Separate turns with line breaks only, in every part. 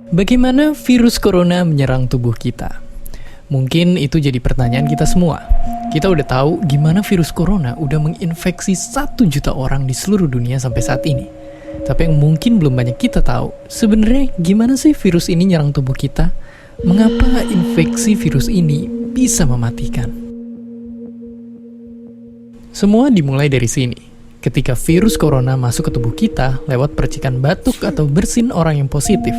Bagaimana virus corona menyerang tubuh kita? Mungkin itu jadi pertanyaan kita semua. Kita udah tahu gimana virus corona udah menginfeksi 1 juta orang di seluruh dunia sampai saat ini. Tapi yang mungkin belum banyak kita tahu, sebenarnya gimana sih virus ini nyerang tubuh kita? Mengapa infeksi virus ini bisa mematikan? Semua dimulai dari sini. Ketika virus corona masuk ke tubuh kita lewat percikan batuk atau bersin orang yang positif,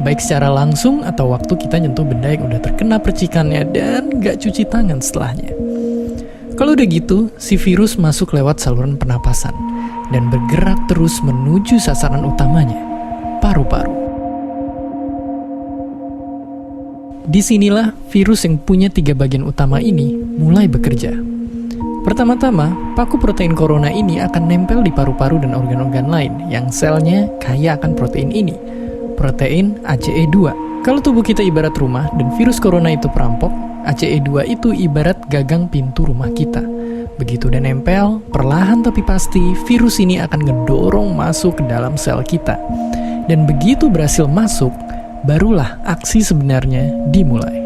baik secara langsung atau waktu kita nyentuh benda yang udah terkena percikannya dan gak cuci tangan setelahnya. Kalau udah gitu, si virus masuk lewat saluran pernapasan dan bergerak terus menuju sasaran utamanya, paru-paru. Disinilah virus yang punya 3 bagian utama ini mulai bekerja. Pertama-tama, paku protein corona ini akan nempel di paru-paru dan organ-organ lain yang selnya kaya akan protein ini, protein ACE2. Kalau tubuh kita ibarat rumah dan virus corona itu perampok, ACE2 itu ibarat gagang pintu rumah kita. Begitu udah nempel, perlahan tapi pasti virus ini akan ngedorong masuk ke dalam sel kita. Dan begitu berhasil masuk, barulah aksi sebenarnya dimulai.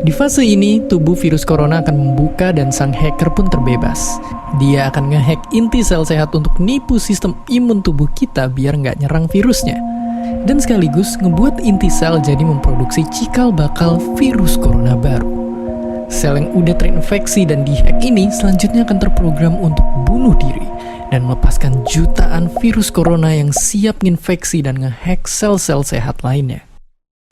Di fase ini, tubuh virus corona akan membuka dan sang hacker pun terbebas. Dia akan ngehack inti sel sehat untuk nipu sistem imun tubuh kita biar nggak nyerang virusnya. Dan sekaligus ngebuat inti sel jadi memproduksi cikal bakal virus corona baru. Sel yang udah terinfeksi dan dihack ini selanjutnya akan terprogram untuk bunuh diri dan melepaskan jutaan virus corona yang siap nginfeksi dan ngehack sel-sel sehat lainnya.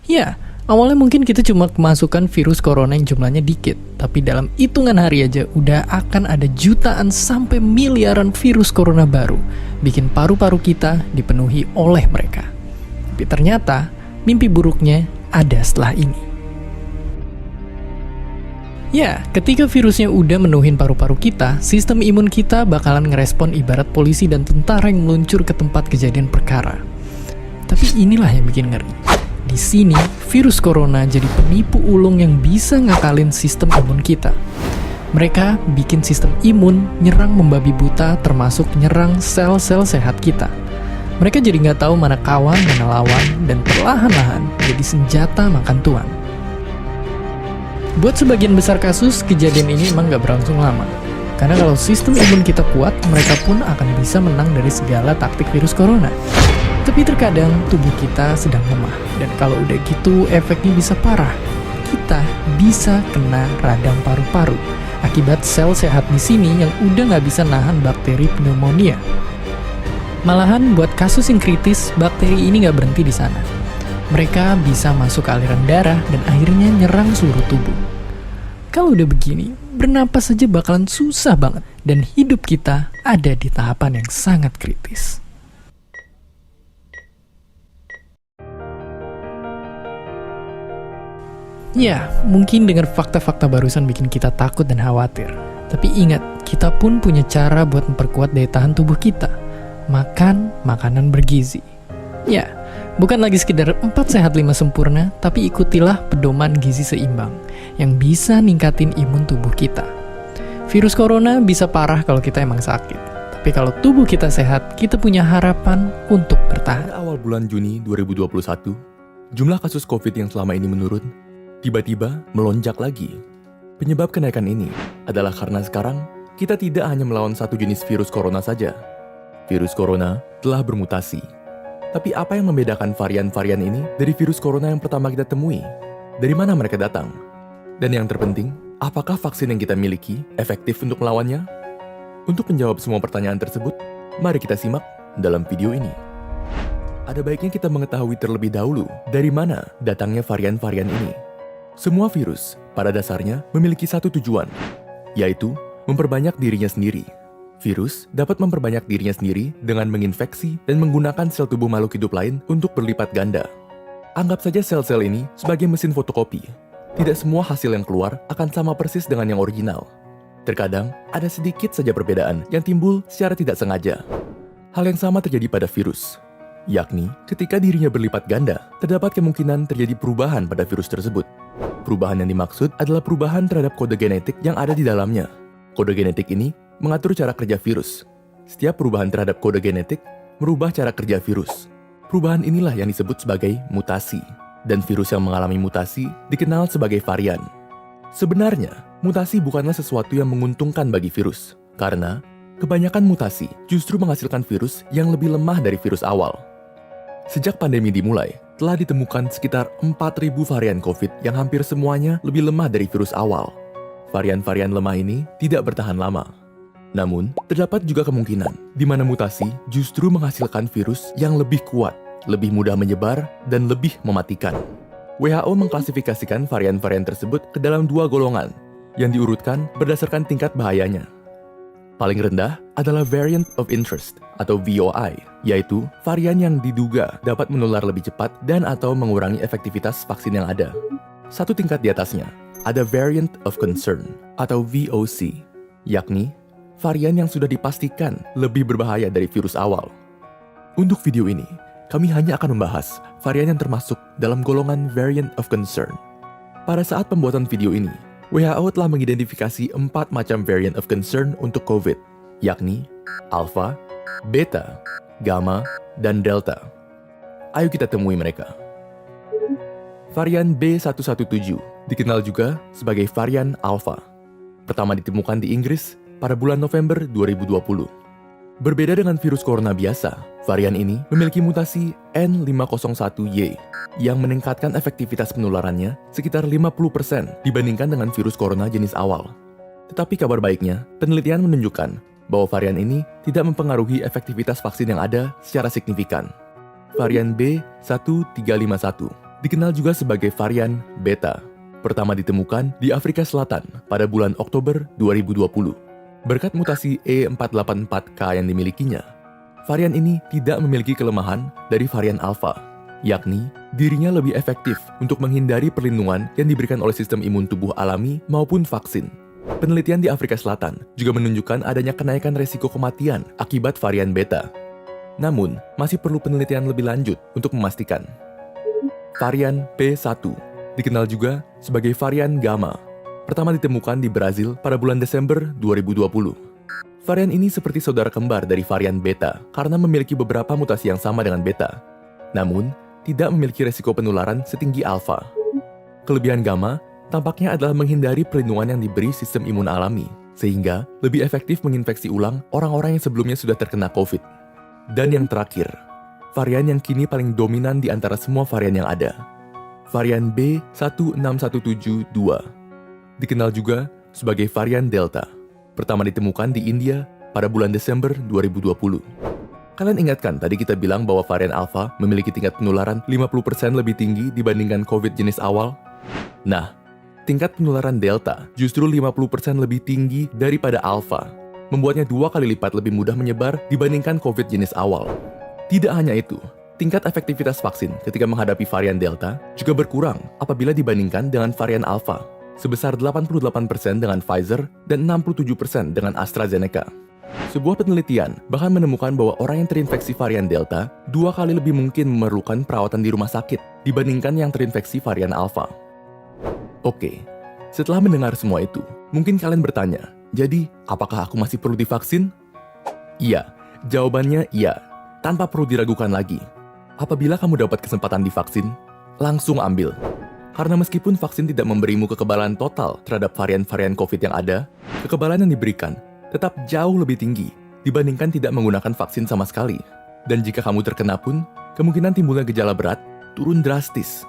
Ya, awalnya mungkin kita cuma kemasukan virus corona yang jumlahnya dikit, tapi dalam hitungan hari aja udah akan ada jutaan sampai miliaran virus corona baru, bikin paru-paru kita dipenuhi oleh mereka. Tapi ternyata, mimpi buruknya ada setelah ini. Ya, ketika virusnya udah menuhin paru-paru kita, sistem imun kita bakalan ngerespon ibarat polisi dan tentara yang meluncur ke tempat kejadian perkara. Tapi inilah yang bikin ngeri. Di sini, virus corona jadi penipu ulung yang bisa ngakalin sistem imun kita. Mereka bikin sistem imun nyerang membabi buta termasuk nyerang sel-sel sehat kita. Mereka jadi nggak tahu mana kawan, mana lawan, dan perlahan-lahan jadi senjata makan tuan. Buat sebagian besar kasus, kejadian ini emang nggak berlangsung lama. Karena kalau sistem imun kita kuat, mereka pun akan bisa menang dari segala taktik virus corona. Tapi terkadang tubuh kita sedang lemah, dan kalau udah gitu efeknya bisa parah. Kita bisa kena radang paru-paru akibat sel sehat di sini yang udah nggak bisa nahan bakteri pneumonia. Malahan buat kasus yang kritis, bakteri ini nggak berhenti di sana. Mereka bisa masuk ke aliran darah dan akhirnya nyerang seluruh tubuh. Kalau udah begini, bernapas saja bakalan susah banget, dan hidup kita ada di tahapan yang sangat kritis. Ya, mungkin dengar fakta-fakta barusan bikin kita takut dan khawatir. Tapi ingat, kita pun punya cara buat memperkuat daya tahan tubuh kita. Makan makanan bergizi. Ya, bukan lagi sekedar 4 sehat 5 sempurna, tapi ikutilah pedoman gizi seimbang yang bisa ningkatin imun tubuh kita. Virus corona bisa parah kalau kita emang sakit. Tapi kalau tubuh kita sehat, kita punya harapan untuk bertahan.
Pada awal bulan Juni 2021, jumlah kasus COVID yang selama ini menurun tiba-tiba melonjak lagi. Penyebab kenaikan ini adalah karena sekarang kita tidak hanya melawan satu jenis virus corona saja. Virus corona telah bermutasi. Tapi apa yang membedakan varian-varian ini dari virus corona yang pertama kita temui? Dari mana mereka datang? Dan yang terpenting, apakah vaksin yang kita miliki efektif untuk melawannya? Untuk menjawab semua pertanyaan tersebut, mari kita simak dalam video ini. Ada baiknya kita mengetahui terlebih dahulu dari mana datangnya varian-varian ini. Semua virus, pada dasarnya, memiliki satu tujuan, yaitu memperbanyak dirinya sendiri. Virus dapat memperbanyak dirinya sendiri dengan menginfeksi dan menggunakan sel tubuh makhluk hidup lain untuk berlipat ganda. Anggap saja sel-sel ini sebagai mesin fotokopi. Tidak semua hasil yang keluar akan sama persis dengan yang original. Terkadang, ada sedikit saja perbedaan yang timbul secara tidak sengaja. Hal yang sama terjadi pada virus, yakni ketika dirinya berlipat ganda, terdapat kemungkinan terjadi perubahan pada virus tersebut. Perubahan yang dimaksud adalah perubahan terhadap kode genetik yang ada di dalamnya. Kode genetik ini mengatur cara kerja virus. Setiap perubahan terhadap kode genetik merubah cara kerja virus. Perubahan inilah yang disebut sebagai mutasi, dan virus yang mengalami mutasi dikenal sebagai varian. Sebenarnya, mutasi bukanlah sesuatu yang menguntungkan bagi virus, karena kebanyakan mutasi justru menghasilkan virus yang lebih lemah dari virus awal. Sejak pandemi dimulai, telah ditemukan sekitar 4.000 varian COVID yang hampir semuanya lebih lemah dari virus awal. Varian-varian lemah ini tidak bertahan lama. Namun, terdapat juga kemungkinan di mana mutasi justru menghasilkan virus yang lebih kuat, lebih mudah menyebar, dan lebih mematikan. WHO mengklasifikasikan varian-varian tersebut ke dalam 2 golongan, yang diurutkan berdasarkan tingkat bahayanya. Paling rendah adalah variant of interest atau VOI, yaitu varian yang diduga dapat menular lebih cepat dan atau mengurangi efektivitas vaksin yang ada. Satu tingkat di atasnya, ada variant of concern atau VOC, yakni varian yang sudah dipastikan lebih berbahaya dari virus awal. Untuk video ini, kami hanya akan membahas varian yang termasuk dalam golongan variant of concern. Pada saat pembuatan video ini, WHO telah mengidentifikasi 4 macam variant of concern untuk COVID, yakni Alpha, Beta, Gamma, dan Delta. Ayo kita temui mereka. Varian B117 dikenal juga sebagai varian Alpha. Pertama ditemukan di Inggris pada bulan November 2020. Berbeda dengan virus corona biasa, varian ini memiliki mutasi N501Y yang meningkatkan efektivitas penularannya sekitar 50% dibandingkan dengan virus corona jenis awal. Tetapi kabar baiknya, penelitian menunjukkan bahwa varian ini tidak mempengaruhi efektivitas vaksin yang ada secara signifikan. Varian B1351 dikenal juga sebagai varian Beta. Pertama ditemukan di Afrika Selatan pada bulan Oktober 2020. Berkat mutasi E484K yang dimilikinya, varian ini tidak memiliki kelemahan dari varian Alpha, yakni dirinya lebih efektif untuk menghindari perlindungan yang diberikan oleh sistem imun tubuh alami maupun vaksin. Penelitian di Afrika Selatan juga menunjukkan adanya kenaikan resiko kematian akibat varian Beta. Namun, masih perlu penelitian lebih lanjut untuk memastikan. Varian P1 dikenal juga sebagai varian Gamma. Pertama ditemukan di Brazil pada bulan Desember 2020. Varian ini seperti saudara kembar dari varian Beta karena memiliki beberapa mutasi yang sama dengan Beta, namun tidak memiliki resiko penularan setinggi Alpha. Kelebihan Gamma tampaknya adalah menghindari perlindungan yang diberi sistem imun alami, sehingga lebih efektif menginfeksi ulang orang-orang yang sebelumnya sudah terkena COVID. Dan yang terakhir, varian yang kini paling dominan di antara semua varian yang ada, varian B16172. Dikenal juga sebagai varian Delta. Pertama ditemukan di India pada bulan Desember 2020. Kalian ingatkan tadi kita bilang bahwa varian Alpha memiliki tingkat penularan 50% lebih tinggi dibandingkan COVID jenis awal? Nah, tingkat penularan Delta justru 50% lebih tinggi daripada Alpha, membuatnya 2 kali lipat lebih mudah menyebar dibandingkan COVID jenis awal. Tidak hanya itu, tingkat efektivitas vaksin ketika menghadapi varian Delta juga berkurang apabila dibandingkan dengan varian Alpha, sebesar 88% dengan Pfizer dan 67% dengan AstraZeneca. Sebuah penelitian bahkan menemukan bahwa orang yang terinfeksi varian Delta 2 kali lebih mungkin memerlukan perawatan di rumah sakit dibandingkan yang terinfeksi varian Alpha. Oke, setelah mendengar semua itu, mungkin kalian bertanya, jadi apakah aku masih perlu divaksin? Iya, jawabannya iya, tanpa perlu diragukan lagi. Apabila kamu dapat kesempatan divaksin, langsung ambil. Karena meskipun vaksin tidak memberimu kekebalan total terhadap varian-varian COVID yang ada, kekebalan yang diberikan tetap jauh lebih tinggi dibandingkan tidak menggunakan vaksin sama sekali. Dan jika kamu terkena pun, kemungkinan timbulnya gejala berat turun drastis.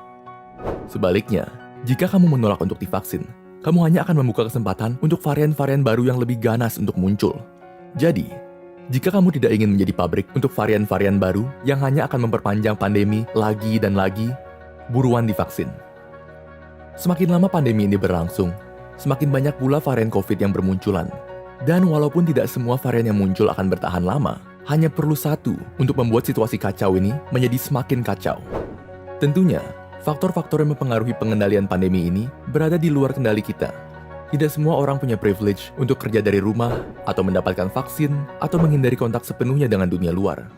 Sebaliknya, jika kamu menolak untuk divaksin, kamu hanya akan membuka kesempatan untuk varian-varian baru yang lebih ganas untuk muncul. Jadi, jika kamu tidak ingin menjadi pabrik untuk varian-varian baru yang hanya akan memperpanjang pandemi lagi dan lagi, buruan divaksin. Semakin lama pandemi ini berlangsung, semakin banyak pula varian COVID yang bermunculan. Dan walaupun tidak semua varian yang muncul akan bertahan lama, hanya perlu satu untuk membuat situasi kacau ini menjadi semakin kacau. Tentunya, faktor-faktor yang mempengaruhi pengendalian pandemi ini berada di luar kendali kita. Tidak semua orang punya privilege untuk kerja dari rumah, atau mendapatkan vaksin, atau menghindari kontak sepenuhnya dengan dunia luar.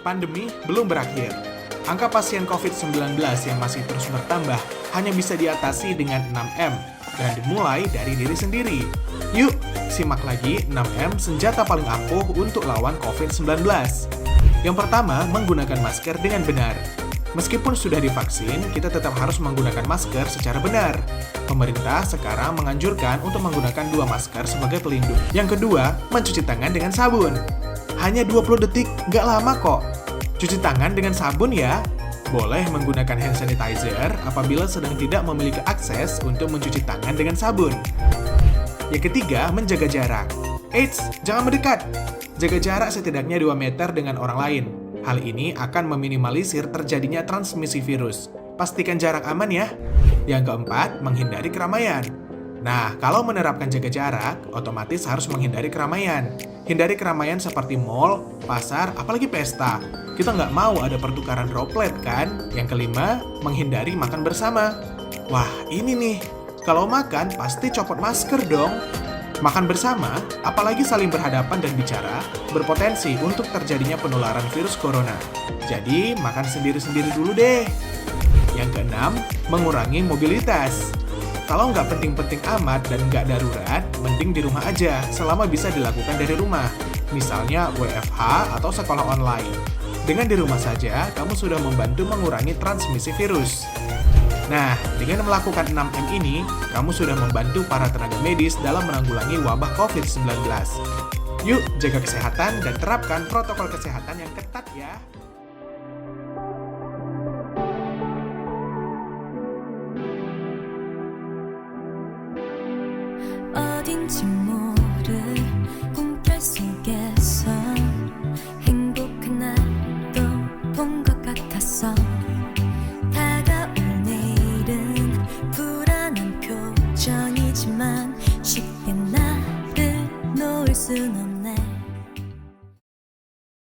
Pandemi belum berakhir. Angka pasien COVID-19 yang masih terus bertambah hanya bisa diatasi dengan 6M dan dimulai dari diri sendiri. Yuk, simak lagi 6M senjata paling ampuh untuk lawan COVID-19. Yang pertama, menggunakan masker dengan benar. Meskipun sudah divaksin, kita tetap harus menggunakan masker secara benar. Pemerintah sekarang menganjurkan untuk menggunakan 2 masker sebagai pelindung. Yang kedua, mencuci tangan dengan sabun. Hanya 20 detik, nggak lama kok. Cuci tangan dengan sabun ya. Boleh menggunakan hand sanitizer apabila sedang tidak memiliki akses untuk mencuci tangan dengan sabun. Yang ketiga, menjaga jarak. Eits, jangan mendekat. Jaga jarak setidaknya 2 meter dengan orang lain. Hal ini akan meminimalisir terjadinya transmisi virus. Pastikan jarak aman ya. Yang keempat, menghindari keramaian. Nah, kalau menerapkan jaga jarak, otomatis harus menghindari keramaian. Hindari keramaian seperti mall, pasar, apalagi pesta. Kita nggak mau ada pertukaran droplet kan? Yang kelima, menghindari makan bersama. Wah, ini nih. Kalau makan, pasti copot masker dong. Makan bersama, apalagi saling berhadapan dan bicara, berpotensi untuk terjadinya penularan virus corona. Jadi, makan sendiri-sendiri dulu deh. Yang keenam, mengurangi mobilitas. Kalau nggak penting-penting amat dan nggak darurat, mending di rumah aja selama bisa dilakukan dari rumah. Misalnya WFH atau sekolah online. Dengan di rumah saja, kamu sudah membantu mengurangi transmisi virus. Nah, dengan melakukan 6M ini, kamu sudah membantu para tenaga medis dalam menanggulangi wabah COVID-19. Yuk, jaga kesehatan dan terapkan protokol kesehatan yang ketat ya.
어딘지 모를 꿈결 속에서 행복한 날도 본 것 같았어. 다가올 내일은 불안한 표정이지만 쉽게 나를 놓을 순 없네.